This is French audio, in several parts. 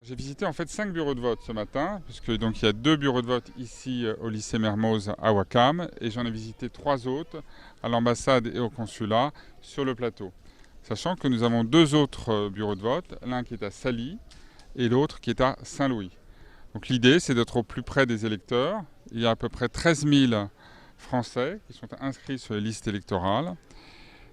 J'ai visité en fait 5 bureaux de vote ce matin, puisque donc il y a 2 bureaux de vote ici au lycée Mermoz à Ouakam, et j'en ai visité 3 autres à l'ambassade et au consulat sur le plateau. Sachant que nous avons 2 autres bureaux de vote, l'un qui est à Sali et l'autre qui est à Saint-Louis. Donc l'idée c'est d'être au plus près des électeurs. Il y a à peu près 13 000 Français qui sont inscrits sur les listes électorales.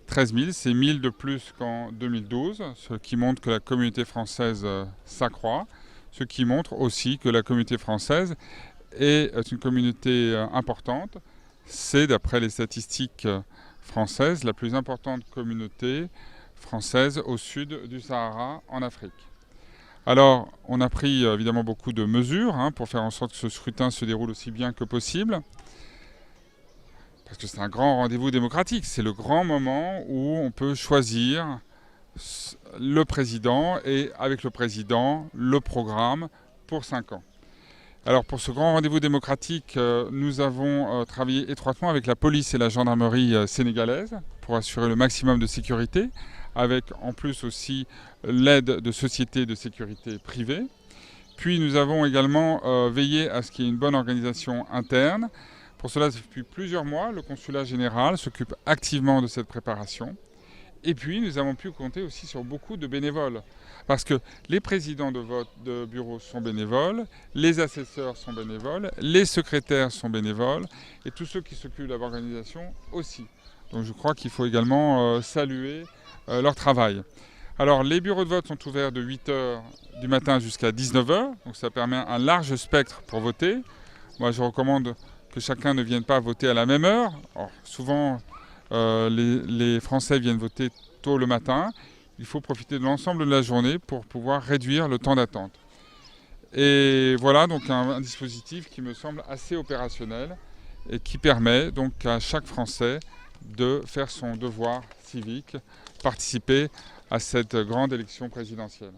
13 000, c'est 1 000 de plus qu'en 2012, ce qui montre que la communauté française s'accroît, ce qui montre aussi que la communauté française est une communauté importante. C'est, d'après les statistiques françaises, la plus importante communauté française au sud du Sahara, en Afrique. Alors, on a pris évidemment beaucoup de mesures pour faire en sorte que ce scrutin se déroule aussi bien que possible. Parce que c'est un grand rendez-vous démocratique, c'est le grand moment où on peut choisir le président et avec le président le programme pour 5 ans. Alors pour ce grand rendez-vous démocratique, nous avons travaillé étroitement avec la police et la gendarmerie sénégalaise pour assurer le maximum de sécurité, avec en plus aussi l'aide de sociétés de sécurité privées. Puis nous avons également veillé à ce qu'il y ait une bonne organisation interne. Pour cela, depuis plusieurs mois, le consulat général s'occupe activement de cette préparation. Et puis, nous avons pu compter aussi sur beaucoup de bénévoles. Parce que les présidents de vote de bureau sont bénévoles, les assesseurs sont bénévoles, les secrétaires sont bénévoles, et tous ceux qui s'occupent de l'organisation aussi. Donc je crois qu'il faut également saluer leur travail. Alors, les bureaux de vote sont ouverts de 8h du matin jusqu'à 19h, donc ça permet un large spectre pour voter. Moi, je recommande que chacun ne vienne pas voter à la même heure. Alors, souvent, les Français viennent voter tôt le matin. Il faut profiter de l'ensemble de la journée pour pouvoir réduire le temps d'attente. Et voilà donc un dispositif qui me semble assez opérationnel et qui permet donc à chaque Français de faire son devoir civique, participer à cette grande élection présidentielle.